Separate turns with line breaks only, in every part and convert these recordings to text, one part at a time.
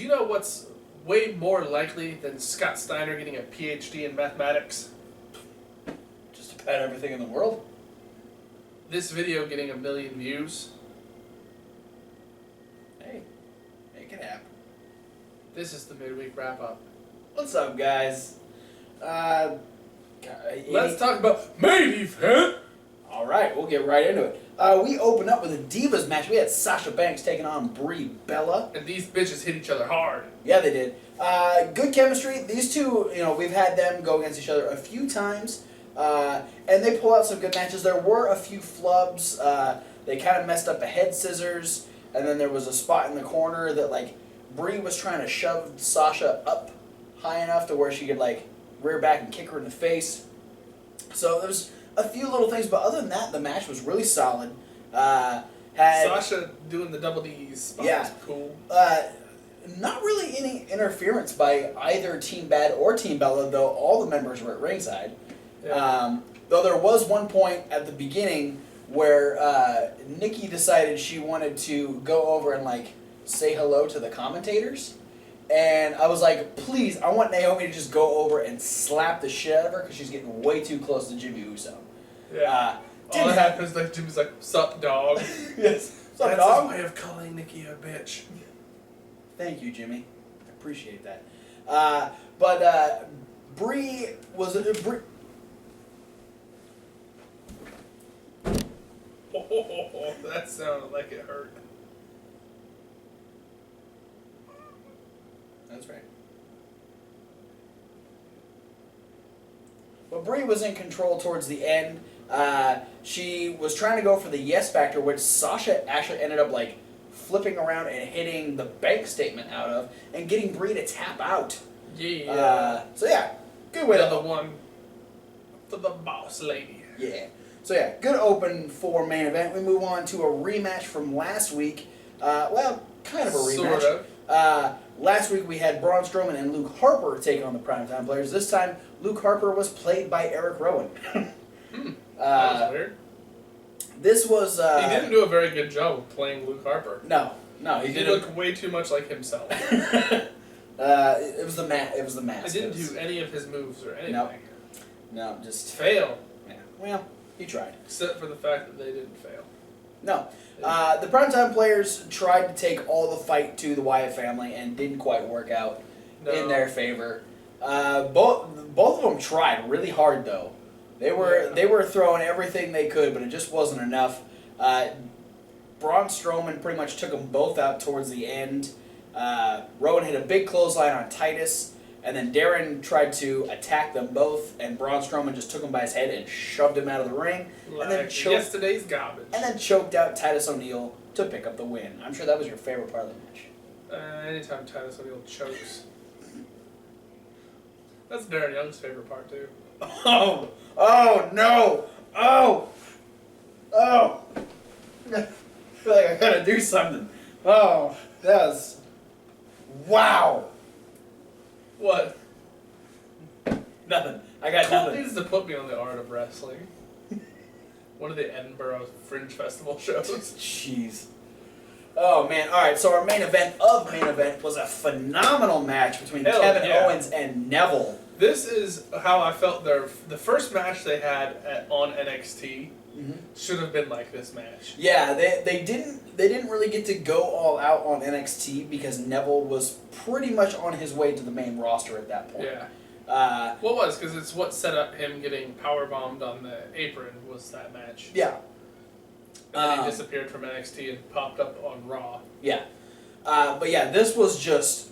know what's way more likely than Scott Steiner getting a PhD in mathematics?
Just about everything in the world.
This video getting 1 million views.
Hey, make it happen.
This is the midweek wrap-up.
What's up, guys?
Let's talk about Main Event!
Alright, we'll get right into it. We opened up with a Divas match. We had Sasha Banks taking on Brie Bella.
And these bitches hit each other hard.
Yeah, they did. Good chemistry. These two, we've had them go against each other a few times. And they pull out some good matches. There were a few flubs. They kind of messed up a head scissors. And then there was a spot in the corner that, Brie was trying to shove Sasha up high enough to where she could, rear back and kick her in the face. So there was a few little things, but other than that, the match was really solid.
Sasha doing the double D's spot was cool.
Not really any interference by either Team Bad or Team Bella, though all the members were at ringside.
Yeah.
Though there was one point at the beginning where Nikki decided she wanted to go over and say hello to the commentators. And I was like, please, I want Naomi to just go over and slap the shit out of her because she's getting way too close to Jimmy Uso.
Yeah. All that happens Jimmy's like, sup, dog.
Yes. Sup,
That's
dog?
his way of calling Nikki a bitch.
Thank you, Jimmy. I appreciate that. But Brie was...
Oh, that sounded like it hurt.
That's right. But Brie was in control towards the end. She was trying to go for the yes factor, which Sasha actually ended up flipping around and hitting the bank statement out of, and getting Brie to tap out.
Yeah.
So yeah, good way
the one for the boss lady.
Yeah. So yeah, good open for main event. We move on to a rematch from last week. Well, kind of a rematch.
Sort of.
Last week we had Braun Strowman and Luke Harper taking on the Primetime Players. This time, Luke Harper was played by Eric Rowan.
That was weird.
This was...
he didn't do a very good job of playing Luke Harper.
No,
he looked way too much like himself.
It was the mask.
I didn't do any of his moves or anything.
No, just...
Fail.
Yeah. Well, he tried.
Except for the fact that they didn't fail.
No. The Primetime Players tried to take all the fight to the Wyatt family and didn't quite work out in their favor. Both of them tried really hard, though. They were throwing everything they could, but it just wasn't enough. Braun Strowman pretty much took them both out towards the end. Rowan hit a big clothesline on Titus, and then Darren tried to attack them both, and Braun Strowman just took him by his head and shoved him out of the ring. And then
yesterday's garbage.
And then choked out Titus O'Neil to pick up the win. I'm sure that was your favorite part of the match.
Anytime Titus O'Neil chokes. That's Darren Young's favorite part, too.
Oh no! Oh! I feel like I gotta do something. Oh, that was... Wow!
What?
Nothing. I got
Colt
nothing.
needs to put me on the Art of Wrestling. One of the Edinburgh Fringe Festival shows.
Jeez. Oh man, alright, so our main event was a phenomenal match between Kevin Owens and Neville.
This is how I felt the first match they had on NXT should have been like this match.
Yeah, they didn't really get to go all out on NXT because Neville was pretty much on his way to the main roster at that point.
Yeah. Because it's what set up him getting powerbombed on the apron was that match.
Yeah.
And then he disappeared from NXT and popped up on Raw.
Yeah. But yeah, this was just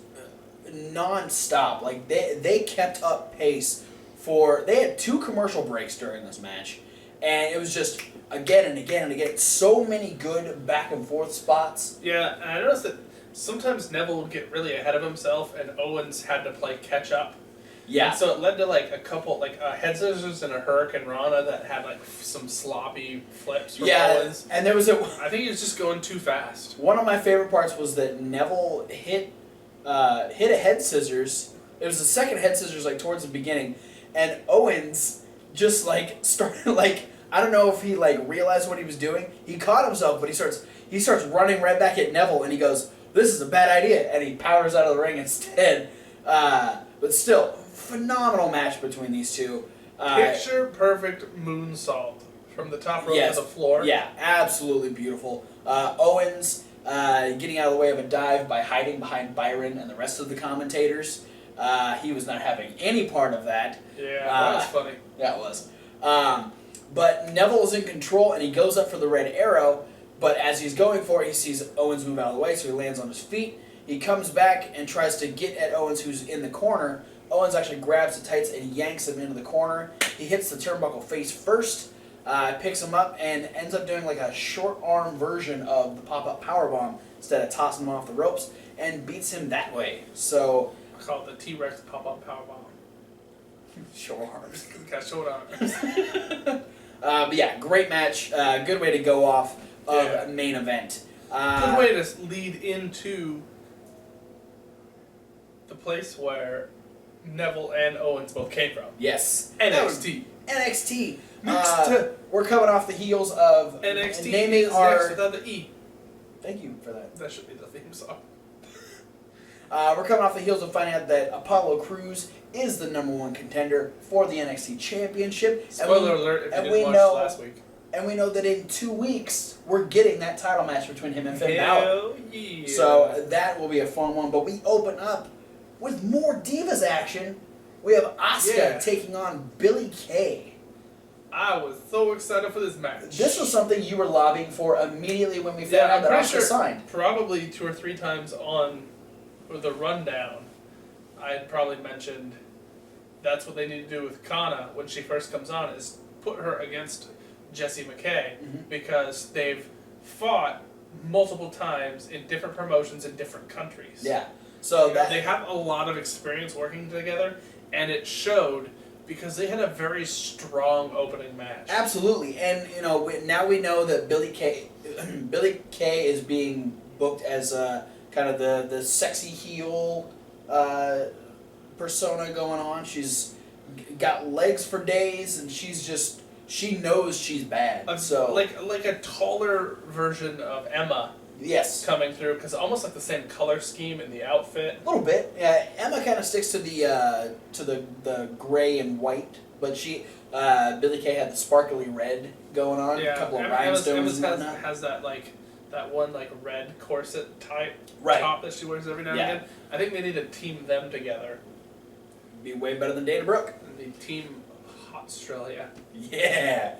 non-stop. They kept up pace they had 2 commercial breaks during this match. And it was just again and again and again. So many good back and forth spots.
Yeah, and I noticed that sometimes Neville would get really ahead of himself and Owens had to play catch up.
Yeah.
And so it led to a couple, a head scissors and a Hurricane Rana that had some sloppy flips from Owens.
And there was
I think he was just going too fast.
One of my favorite parts was that Neville hit a head scissors. It was the second head scissors towards the beginning, and Owens just started I don't know if he realized what he was doing. He caught himself, but he starts running right back at Neville, and he goes, this is a bad idea, and he powers out of the ring instead. But still, phenomenal match between these two.
Picture perfect moonsault from the top rope to the floor.
Yeah, absolutely beautiful. Owens getting out of the way of a dive by hiding behind Byron and the rest of the commentators. He was not having any part of that.
Yeah, that was funny.
Yeah, it was. But Neville is in control, and he goes up for the red arrow, but as he's going for it, he sees Owens move out of the way, so he lands on his feet. He comes back and tries to get at Owens, who's in the corner. Owens actually grabs the tights and yanks him into the corner. He hits the turnbuckle face first, picks him up, and ends up doing like a short arm version of the pop-up powerbomb instead of tossing him off the ropes, and beats him that way. So
I call it the T-Rex pop-up powerbomb.
Short arms.
Got short arms.
But yeah, great match. Good way to go off of main event.
Good way to lead into the place where Neville and Owens both came from.
Yes.
NXT.
NXT. We're coming off the heels of
NXT
naming
is
our...
next without the E.
Thank you for that.
That should be the theme song.
We're coming off the heels of finding out that Apollo Crews is the #1 contender for the NXT Championship.
Spoiler alert if you didn't watch last week.
And we know that in 2 weeks, we're getting that title match between him and Finn Balor.
Hell yeah.
So that will be a fun one. But we open up with more Divas action. We have Asuka taking on Billie Kay.
I was so excited for this match.
This was something you were lobbying for immediately when we found out that Asuka signed.
Probably 2 or 3 times on the rundown, I had probably mentioned that's what they need to do with Kana when she first comes on, is put her against Jessie McKay, because they've fought multiple times in different promotions in different countries.
Yeah. So
they have a lot of experience working together, and it showed because they had a very strong opening match.
Absolutely, and now we know that Billie Kay is being booked as kind of the sexy heel persona going on. She's got legs for days, and she knows she's bad. So
like a taller version of Emma.
Yes.
Coming through, because almost like the same color scheme in the outfit.
A little bit. Yeah, Emma kind of sticks to the gray and white, but Billie Kay had the sparkly red going on.
Yeah,
a couple of rhinestones
Emma has that one red corset type top that she wears every now and again. I think they need to team them together.
Be way better than Dana Brooke.
And the team Australia.
Yeah,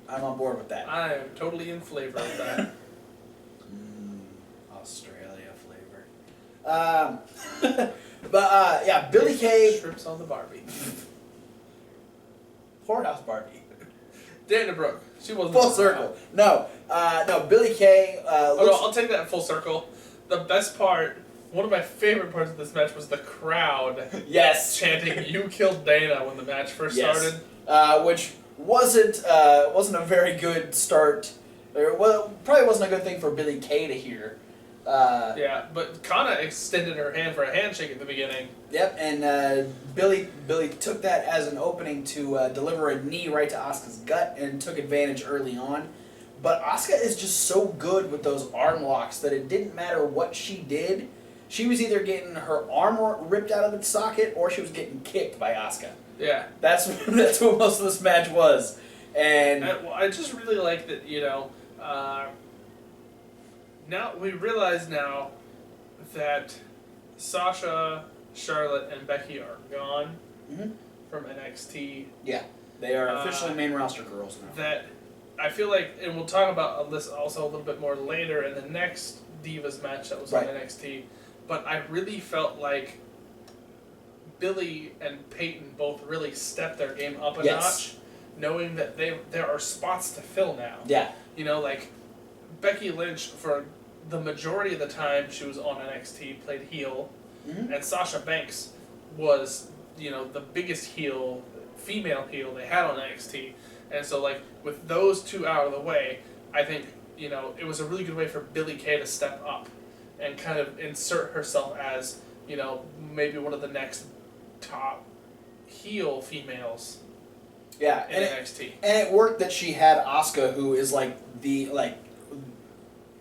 I'm on board with that.
I am totally in flavor of that.
Australia flavor. But yeah, Billie Kay.
Strips on the Barbie.
Whorehouse Barbie.
Dana Brooke. She wasn't
full circle. No, Billie Kay.
I'll take that full circle. The best part, one of my favorite parts of this match was the crowd.
Yes.
Chanting "You killed Dana" when the match first started.
Which wasn't a very good start. Probably wasn't a good thing for Billie Kay to hear.
Yeah, but Kana extended her hand for a handshake at the beginning.
Yep, and Billie took that as an opening to deliver a knee right to Asuka's gut and took advantage early on. But Asuka is just so good with those arm locks that it didn't matter what she did. She was either getting her arm ripped out of its socket or she was getting kicked by Asuka.
Yeah.
That's what most of this match was. And
I just really like that, now we realize now that Sasha, Charlotte, and Becky are gone from NXT.
Yeah, they are officially main roster girls now.
That I feel like, and we'll talk about this also a little bit more later in the next Divas match that was on NXT, but I really felt like Billie and Peyton both really stepped their game up a notch, knowing that there are spots to fill now.
Yeah.
Like Becky Lynch, for the majority of the time she was on NXT, played heel, and Sasha Banks was, the biggest female heel they had on NXT. And so, with those two out of the way, I think, it was a really good way for Billie Kay to step up and kind of insert herself as, maybe one of the next top heel females in NXT.
And it worked that she had Asuka, who is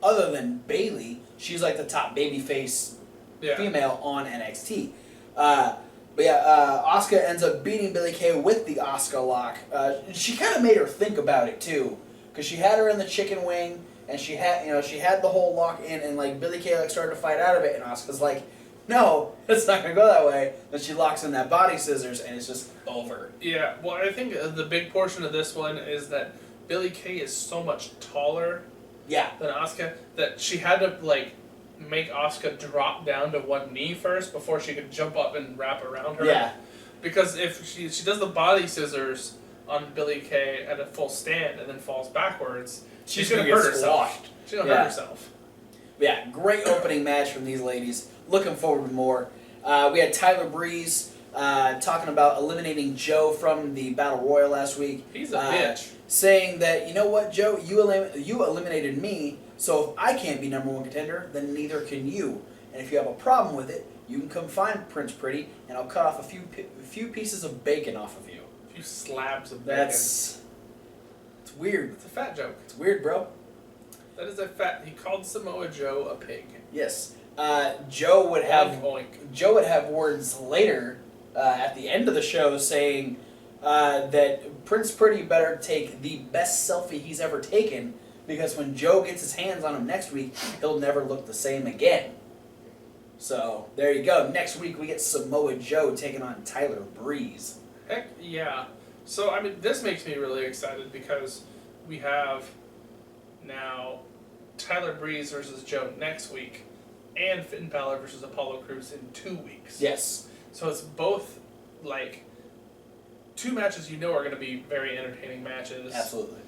other than Bayley, she's like the top babyface female on NXT. But yeah, Asuka ends up beating Billie Kay with the Asuka lock. She kind of made her think about it too, because she had her in the chicken wing, and she had the whole lock in, and like Billie Kay like started to fight out of it, and Asuka's like, no, it's not gonna go that way. Then she locks in that body scissors, and it's just over.
Yeah, well, I think the big portion of this one is that Billie Kay is so much taller than Asuka that she had to like make Asuka drop down to one knee first before she could jump up and wrap around her.
Yeah.
Because if she does the body scissors on Billie Kay at a full stand and then falls backwards, she's gonna hurt herself. She's gonna hurt herself.
Yeah, great opening match from these ladies. Looking forward to more. We had Tyler Breeze talking about eliminating Joe from the Battle Royal last week.
He's a bitch.
Saying that, you know what, Joe, you eliminated me, so if I can't be number one contender, then neither can you. And if you have a problem with it, you can come find Prince Pretty, and I'll cut off a few pieces of bacon off of you.
A few slabs of bacon.
It's weird.
It's a fat joke.
It's weird, bro.
That is a fat. He called Samoa Joe a pig.
Yes. Joe would have
oink.
Joe would have words later at the end of the show saying that Prince Pretty better take the best selfie he's ever taken, because when Joe gets his hands on him next week, he'll never look the same again. So there you go. Next week we get Samoa Joe taking on Tyler Breeze.
Heck yeah. So I mean, this makes me really excited because we have now Tyler Breeze versus Joe next week, and Finn Balor versus Apollo Crews in 2 weeks.
Yes.
So it's both, like, 2 matches you know are going to be very entertaining matches.
Absolutely.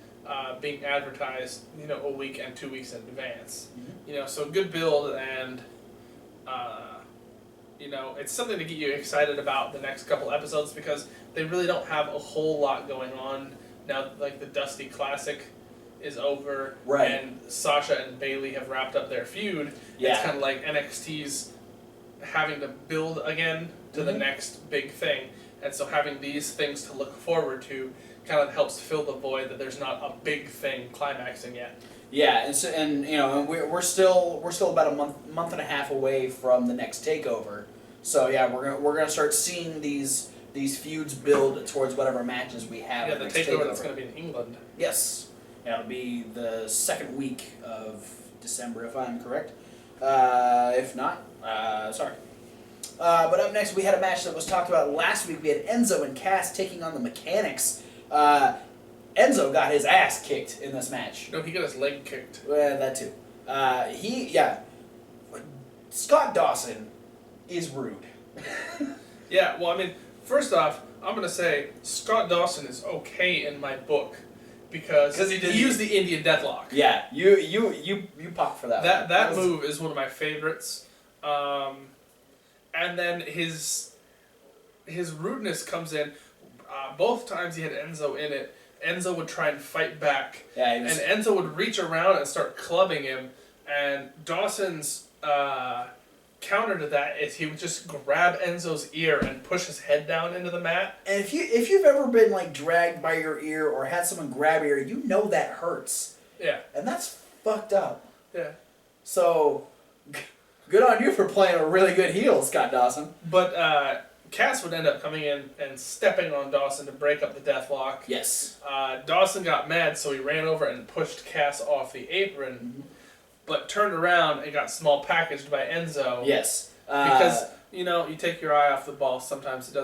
Being advertised, a week and 2 weeks in advance.
Mm-hmm.
So good build, and, it's something to get you excited about the next couple episodes, because they really don't have a whole lot going on now. Like, the Dusty Classic is over,
right,
and Sasha and Bayley have wrapped up their feud.
Yeah.
It's kind of like NXT's having to build again to the next big thing, and so having these things to look forward to kind of helps fill the void that there's not a big thing climaxing yet.
Yeah, and we're still about a month and a half away from the next takeover. So yeah, we're gonna start seeing these feuds build towards whatever matches we have.
Yeah, the takeover that's gonna be in England.
Yes, yeah, it'll be the second week of December, if I'm correct. If not, sorry. But up next, we had a match that was talked about last week. We had Enzo and Cass taking on the Mechanics. Enzo got his ass kicked in this match.
No, he got his leg kicked.
Well, that too. Scott Dawson is rude.
Yeah, well, I mean, first off, I'm going to say Scott Dawson is okay in my book because he used the Indian Deadlock.
Yeah, you pop for that.
That move is one of my favorites. And then his rudeness comes in. Both times he had Enzo in it, Enzo would try and fight back. Yeah, and Enzo would reach around and start clubbing him. And Dawson's counter to that is he would just grab Enzo's ear and push his head down into the mat.
And if you've ever been like dragged by your ear or had someone grab your ear, you know that hurts.
Yeah.
And that's fucked up.
Yeah.
So, good on you for playing a really good heel, Scott Dawson.
But Cass would end up coming in and stepping on Dawson to break up the deathlock.
Yes.
Dawson got mad, so he ran over and pushed Cass off the apron, but turned around and got small packaged by Enzo.
Yes.
Because, you take your eye off the ball, sometimes it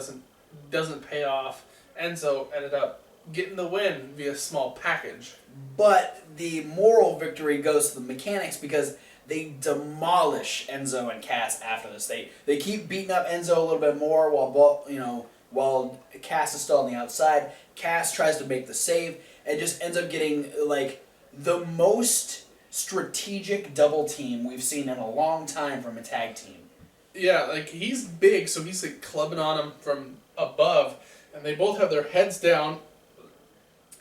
doesn't pay off. Enzo ended up getting the win via small package.
But the moral victory goes to the Mechanics because they demolish Enzo and Cass after this. They keep beating up Enzo a little bit more while Cass is still on the outside. Cass tries to make the save and just ends up getting like the most strategic double team we've seen in a long time from a tag team. Yeah, like he's big, so he's like clubbing on him from above, and they both have their heads down.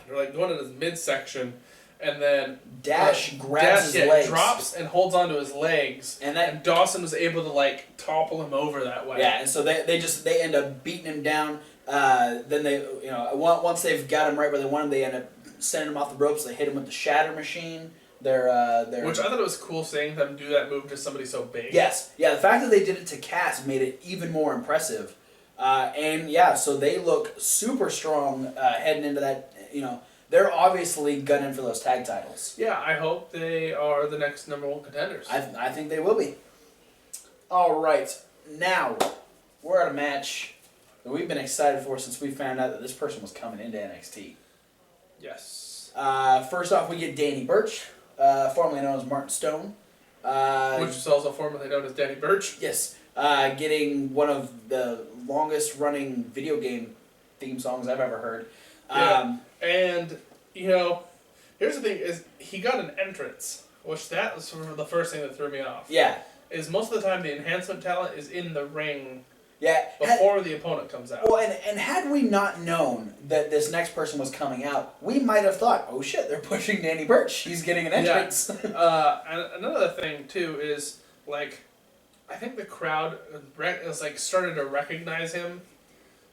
They're like going in his midsection. And then Dash grabs his legs, drops and holds onto his legs, and Dawson was able to like topple him over that way. Yeah, and so they end up beating him down. Then they once they've got him right where they want him, they end up sending him off the ropes. They hit him with the Shatter Machine,
Which I thought it was cool seeing them do that move to somebody so big.
Yes. Yeah, the fact that they did it to Cass made it even more impressive. So they look super strong heading into that, they're obviously gunning for those tag titles.
Yeah, I hope they are the next #1 contenders.
I think they will be. All right, now we're at a match that we've been excited for since we found out that this person was coming into NXT.
Yes.
First off, we get Danny Burch, formerly known as Martin Stone.
Which is also formerly known as Danny Burch.
Yes. Getting one of the longest running video game theme songs I've ever heard.
Yeah. And, here's the thing, is he got an entrance, which that was sort of the first thing that threw me off.
Yeah.
Is most of the time the enhancement talent is in the ring
before
the opponent comes out.
Well, and had we not known that this next person was coming out, we might have thought, oh shit, they're pushing Danny Burch. He's getting an entrance.
Yeah. And another thing, too, is, I think the crowd is started to recognize him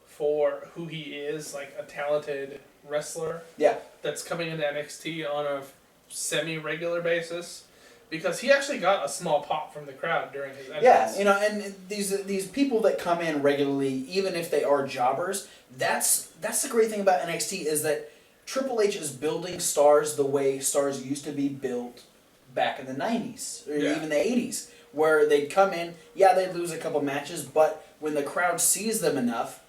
for who he is, a talented wrestler.
Yeah.
That's coming into NXT on a semi-regular basis, because he actually got a small pop from the crowd during his entrance.
Yeah, and these people that come in regularly, even if they are jobbers, that's the great thing about NXT is that Triple H is building stars the way stars used to be built back in the 90s or even the 80s. Where they'd come in, they'd lose a couple matches, but when the crowd sees them enough,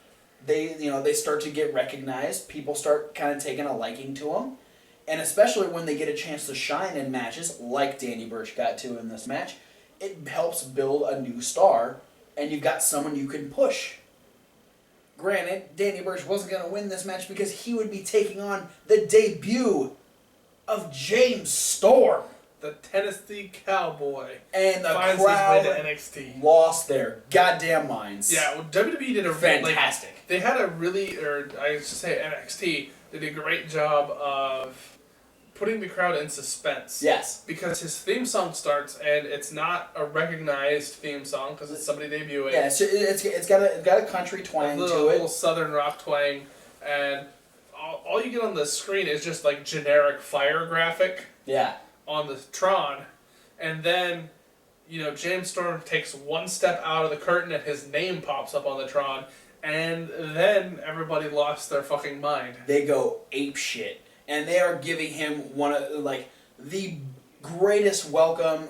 they start to get recognized. People start kind of taking a liking to them, and especially when they get a chance to shine in matches, like Danny Burch got to in this match, it helps build a new star, and you've got someone you can push. Granted, Danny Burch wasn't going to win this match because he would be taking on the debut of James Storm.
The Tennessee Cowboy.
And the
finds
crowd
his way to NXT.
Lost their goddamn minds.
Yeah, well, WWE did a
fantastic.
They had a really, or I should say NXT did a great job of putting the crowd in suspense.
Yes.
Because his theme song starts and it's not a recognized theme song because it's somebody debuting.
Yeah, it's got a country twang to it.
A little southern rock twang, and all you get on the screen is just generic fire graphic.
Yeah.
On the Tron, and then, James Storm takes one step out of the curtain and his name pops up on the Tron, and then everybody lost their fucking mind.
They go ape shit, and they are giving him one of the greatest welcome,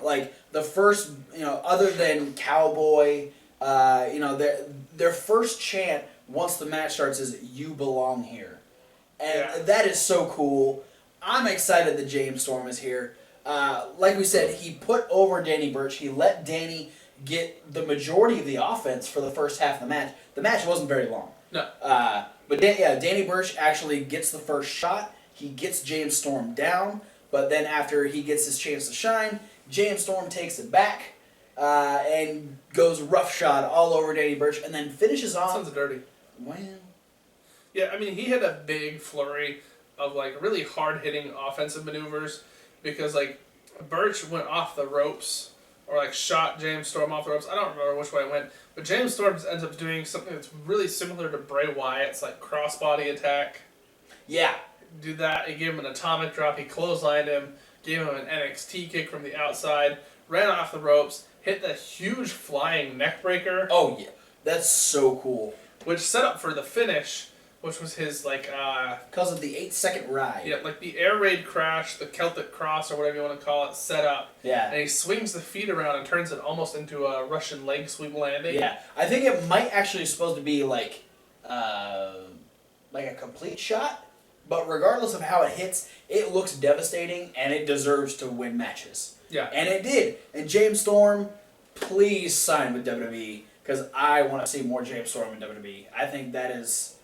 the first, other than Cowboy, their first chant once the match starts is "You belong here," and that is so cool. I'm excited that James Storm is here. Like we said, he put over Danny Burch. He let Danny get the majority of the offense for the first half of the match. The match wasn't very long.
No.
But Danny Burch actually gets the first shot. He gets James Storm down. But then after he gets his chance to shine, James Storm takes it back and goes roughshod all over Danny Burch and then finishes off.
Sounds dirty.
Well.
Yeah, I mean, he had a big flurry of really hard-hitting offensive maneuvers. Because, Burch went off the ropes, or, shot James Storm off the ropes. I don't remember which way it went. But James Storm ends up doing something that's really similar to Bray Wyatt's, crossbody attack.
Yeah.
Do that. He gave him an atomic drop. He clotheslined him. Gave him an NXT kick from the outside. Ran off the ropes. Hit the huge flying neck breaker.
Oh, yeah. That's so cool.
Which set up for the finish, which was his,
because of the 8-second ride.
Yeah, the air raid crash, the Celtic cross, or whatever you want to call it, set up.
Yeah.
And he swings the feet around and turns it almost into a Russian leg sweep landing.
Yeah. I think it might actually supposed to be, a complete shot. But regardless of how it hits, it looks devastating, and it deserves to win matches.
Yeah.
And it did. And James Storm, please sign with WWE, because I want to see more James Storm in WWE. I think that is...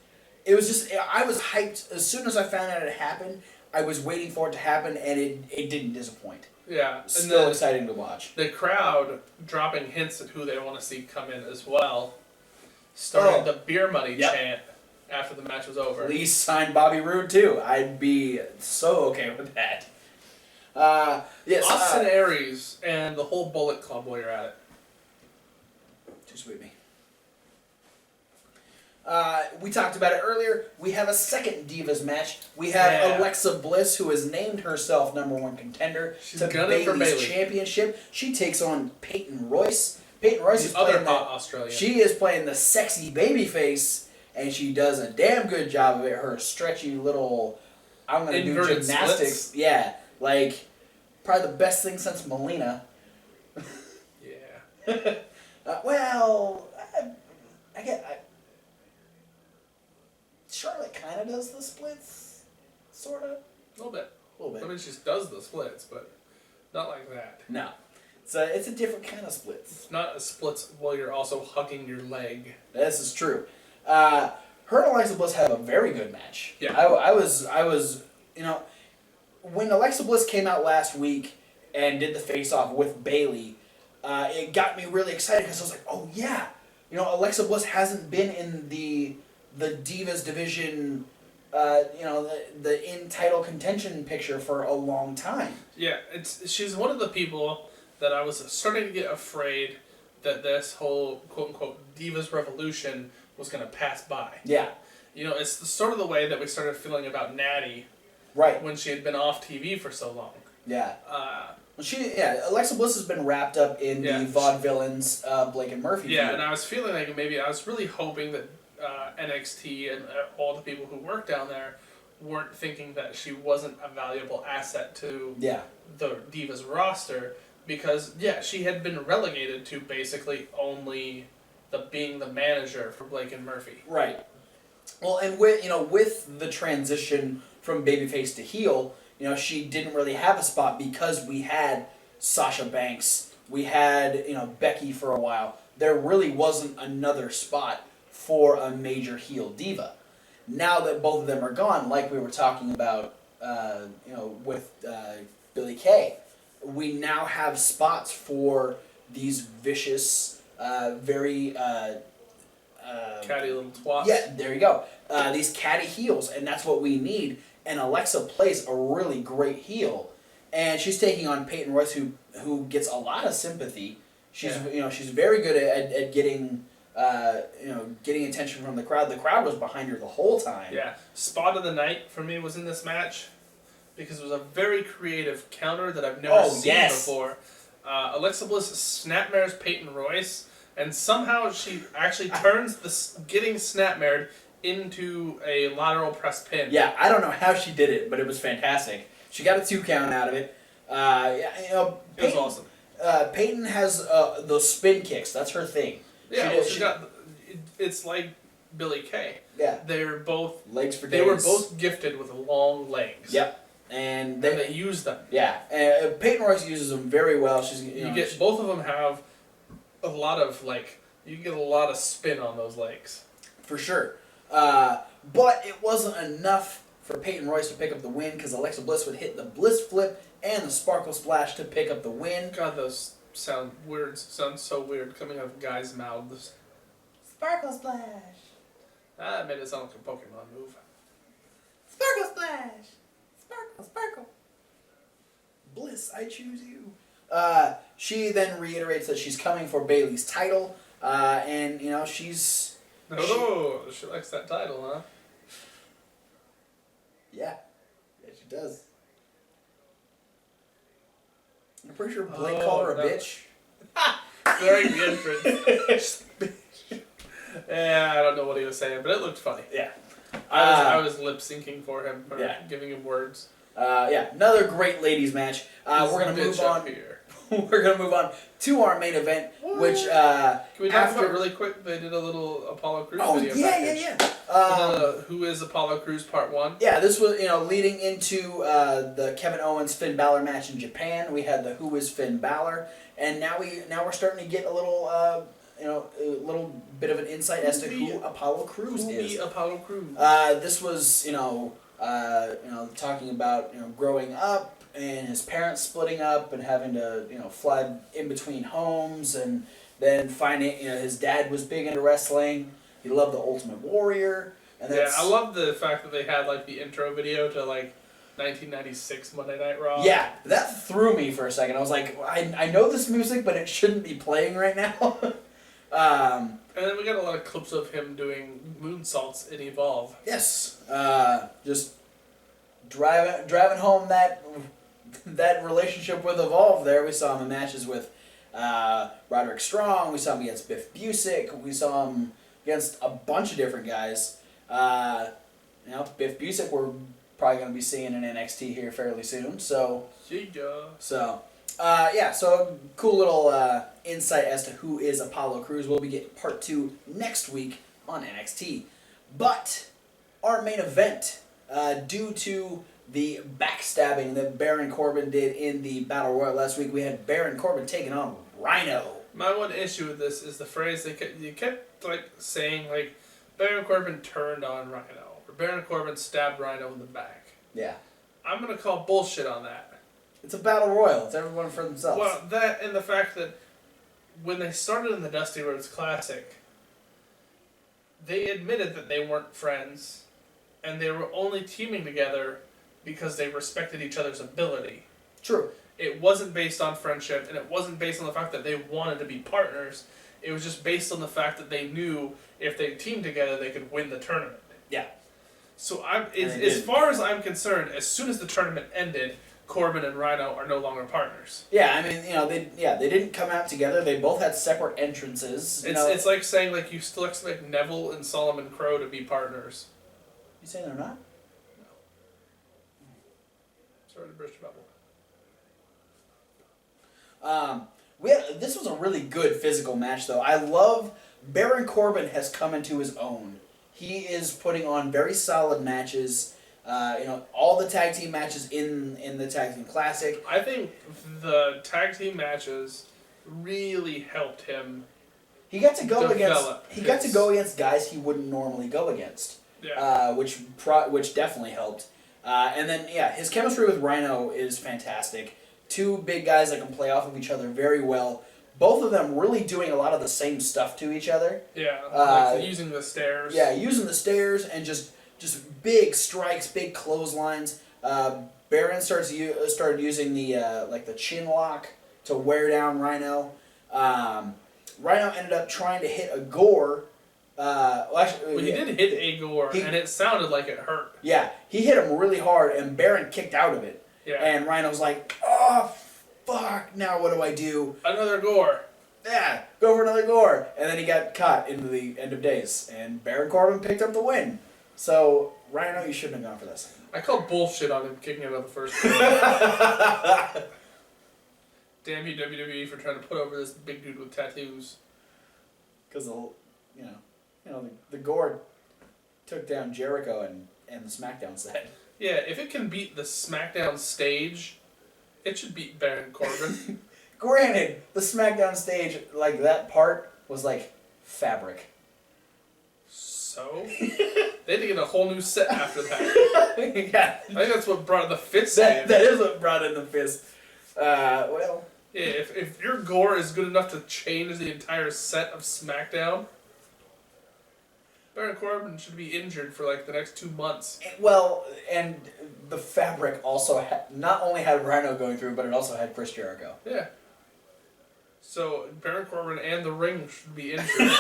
It was just, I was hyped. As soon as I found out it happened, I was waiting for it to happen, and it didn't disappoint.
Yeah.
Still exciting to watch.
The crowd dropping hints at who they want to see come in as well. Started the beer money chant after the match was over.
Please sign Bobby Roode, too. I'd be so okay with that. Yes.
Austin Aries and the whole Bullet Club while you're at it.
Too sweet me. We talked about it earlier. We have a second Divas match. We have Alexa Bliss, who has named herself #1 contender to Bayley's championship. She takes on Peyton Royce. Peyton Royce is playing
Australian.
She is playing the sexy babyface, and she does a damn good job of it. Her stretchy little, I'm gonna do gymnastics.
Splits.
Yeah, like probably the best thing since Melina.
Yeah.
Well, I get. Charlotte kind of does the splits, sort of.
A little bit.
I
mean, she does the splits, but not like that.
No. It's a different kind of splits.
It's not a splits while you're also hugging your leg.
This is true. Her and Alexa Bliss have a very good match.
Yeah.
I was, when Alexa Bliss came out last week and did the face-off with Bayley, it got me really excited because I was like, oh yeah, Alexa Bliss hasn't been in the Divas division, the in title contention picture for a long time.
Yeah, she's one of the people that I was starting to get afraid that this whole quote unquote Divas revolution was going to pass by.
Yeah.
It's sort of the way that we started feeling about Natty.
Right.
When she had been off TV for so long.
Yeah. Alexa Bliss has been wrapped up in the Vaudevillains, Blake and Murphy.
Yeah,
feud.
And I was feeling like I was really hoping that NXT and all the people who work down there weren't thinking that she wasn't a valuable asset to the Divas roster because she had been relegated to basically only being the manager for Blake and Murphy.
Right. Well, and with the transition from babyface to heel, she didn't really have a spot because we had Sasha Banks, we had Becky for a while. There really wasn't another spot for a major heel diva. Now that both of them are gone, like we were talking about, with Billie Kay, we now have spots for these vicious, very
catty little twats.
Yeah, there you go. These catty heels, and that's what we need. And Alexa plays a really great heel, and she's taking on Peyton Royce, who gets a lot of sympathy. She's she's very good at getting. Getting attention from the crowd. The crowd was behind her the whole time.
Yeah. Spot of the night for me was in this match because it was a very creative counter that I've never seen before. Alexa Bliss snapmares Peyton Royce, and somehow she actually turns the getting snapmared into a lateral press pin.
Yeah, I don't know how she did it, but it was fantastic. She got a 2 count out of it. Peyton,
it was awesome.
Peyton has those spin kicks. That's her thing.
Yeah, she got. It's like Billie Kay.
Yeah,
they're both
legs for days.
They were both gifted with long legs.
Yep, and
they use them.
Yeah, and Peyton Royce uses them very well.
Both of them have a lot of you get a lot of spin on those legs.
For sure, but it wasn't enough for Peyton Royce to pick up the win because Alexa Bliss would hit the Bliss flip and the Sparkle Splash to pick up the win.
God, those sound so weird coming out of guys' mouths.
Sparkle Splash.
That made it sound like a Pokemon move.
Sparkle Splash. Sparkle, sparkle. Bliss, I choose you. She then reiterates that she's coming for Bayley's title, and she's.
She likes that title, huh?
Yeah, she does. I'm pretty sure Blake called her a bitch.
During the entrance. Yeah, I don't know what he was saying, but it looked funny.
Yeah.
I was lip syncing for him, giving him words.
Another great ladies match. We're gonna move on. We're gonna move on to our main event, which
can we talk about really quick? They did a little Apollo Crews video package.
Yeah.
Who is Apollo Crews Part 1?
Yeah, this was leading into the Kevin Owens Finn Balor match in Japan. We had the Who is Finn Balor, and now we're starting to get a little a little bit of an insight as to who Apollo Crews is.
Apollo Crews.
This was talking about growing up and his parents splitting up and having to fly in between homes, and then finding his dad was big into wrestling. He loved the Ultimate Warrior. And
I love the fact that they had the intro video to 1996 Monday Night Raw.
Yeah, that threw me for a second. I was like, I know this music, but it shouldn't be playing right now.
And then we got a lot of clips of him doing moonsaults in Evolve.
Yes. Just driving home that relationship with Evolve there. We saw him in matches with Roderick Strong. We saw him against Biff Busick. We saw him against a bunch of different guys. Biff Busick we're probably going to be seeing in NXT here fairly soon. So, so cool little insight as to who is Apollo Crews. We'll be getting part 2 next week on NXT. But our main event, due to the backstabbing that Baron Corbin did in the Battle Royal last week, we had Baron Corbin taking on Rhino.
My one issue with this is the phrase you kept saying Baron Corbin turned on Rhino, or Baron Corbin stabbed Rhino in the back.
Yeah.
I'm gonna call bullshit on that.
It's a Battle Royal. It's everyone for themselves.
Well, that and the fact that when they started in the Dusty Rhodes Classic, they admitted that they weren't friends, and they were only teaming together because they respected each other's ability.
True.
It wasn't based on friendship, and it wasn't based on the fact that they wanted to be partners. It was just based on the fact that they knew if they teamed together, they could win the tournament.
Yeah.
So as far as I'm concerned, as soon as the tournament ended, Corbin and Rhino are no longer partners.
Yeah, I mean, they didn't come out together. They both had separate entrances.
It's like saying you still expect Neville and Solomon Crow to be partners.
You saying they're not?
No. Sorry to burst your bubble.
This was a really good physical match, though. I love Baron Corbin has come into his own. He is putting on very solid matches. All the tag team matches in the Tag Team Classic.
I think the tag team matches really helped him.
He got to go against guys he wouldn't normally go against.
Yeah.
Which definitely helped. And then his chemistry with Rhino is fantastic. Two big guys that can play off of each other very well. Both of them really doing a lot of the same stuff to each other.
Yeah, using the stairs.
Yeah, using the stairs and just big strikes, big clotheslines. Baron started using the chin lock to wear down Rhino. Rhino ended up trying to hit a Gore.
He did hit a Gore, and it sounded like it hurt.
Yeah, he hit him really hard, and Baron kicked out of it.
Yeah.
And Rhino's like, oh, fuck, now what do I do?
Another Gore.
Yeah, go for another Gore. And then he got caught into the end of days, and Baron Corbin picked up the win. So, Rhino, you shouldn't have gone for this.
I called bullshit on him kicking out of the first one. Damn you, WWE, for trying to put over this big dude with tattoos.
Because the Gore took down Jericho and the SmackDown set.
Yeah, if it can beat the SmackDown stage, it should beat Baron Corbin.
Granted, the SmackDown stage, that part was fabric.
So? They had to get a whole new set after that.
Yeah.
I think that's what brought the fist
in. That is what brought in the fist. Well.
Yeah, if your Gore is good enough to change the entire set of SmackDown, Baron Corbin should be injured for the next 2 months.
Well, and the fabric also not only had Rhino going through, but it also had Chris Jericho.
Yeah. So Baron Corbin and the ring should be injured.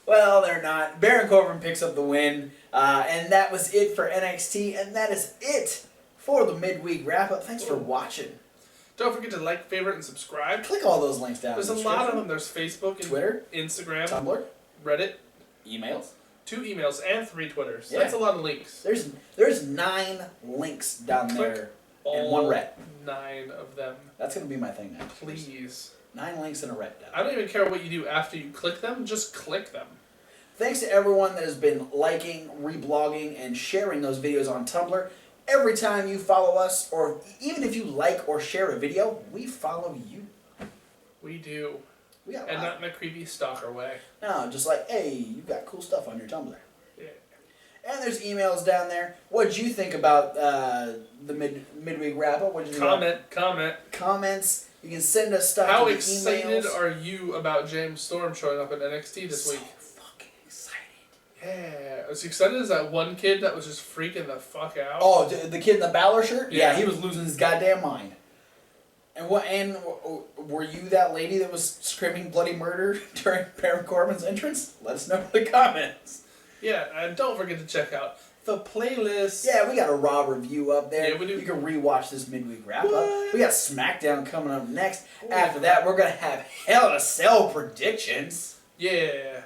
Well, they're not. Baron Corbin picks up the win, and that was it for NXT, and that is it for the midweek wrap-up. Thanks for watching.
Don't forget to like, favorite, and subscribe.
Click all those links down.
There's a lot of them. There's Facebook, and
Twitter,
Instagram,
Tumblr,
Reddit,
emails,
2 emails, and 3 Twitters.
Yeah.
That's a lot of links.
There's 9 links down there, and 1 ret.
9 of them.
That's gonna be my thing now.
Please.
9 links and a ret.
I don't even care what you do after you click them. Just click them.
Thanks to everyone that has been liking, reblogging, and sharing those videos on Tumblr. Every time you follow us, or even if you like or share a video, we follow you.
We do.
And
not in a creepy stalker way.
No, just hey, you got cool stuff on your Tumblr.
Yeah.
And there's emails down there. What'd you think about the midweek wrap-up? What'd you think
Comment.
Comments. You can send us stuff
How
to the
excited
emails.
are you about James Storm showing up at NXT this week?
Fucking excited.
Yeah. As excited as that one kid that was just freaking the fuck out.
Oh, the kid in the Balor shirt?
Yeah.
He was losing his goddamn mind. And were you that lady that was screaming bloody murder during Baron Corbin's entrance? Let us know in the comments.
Yeah, and don't forget to check out the playlist.
Yeah, we got a Raw review up there.
Yeah, we do.
You can rewatch this midweek wrap-up. We got SmackDown coming up next.
Ooh.
After that, we're going to have Hell in a Cell predictions.
Yeah.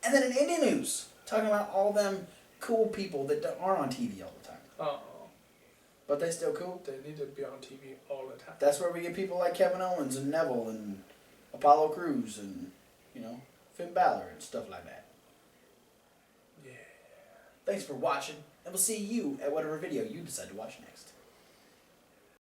And then an indie news, talking about all them cool people that aren't on TV all the time.
Oh.
But they still cool.
They need to be on TV all the time.
That's where we get people like Kevin Owens and Neville and Apollo Crews and, Finn Balor and stuff like that.
Yeah.
Thanks for watching, and we'll see you at whatever video you decide to watch next.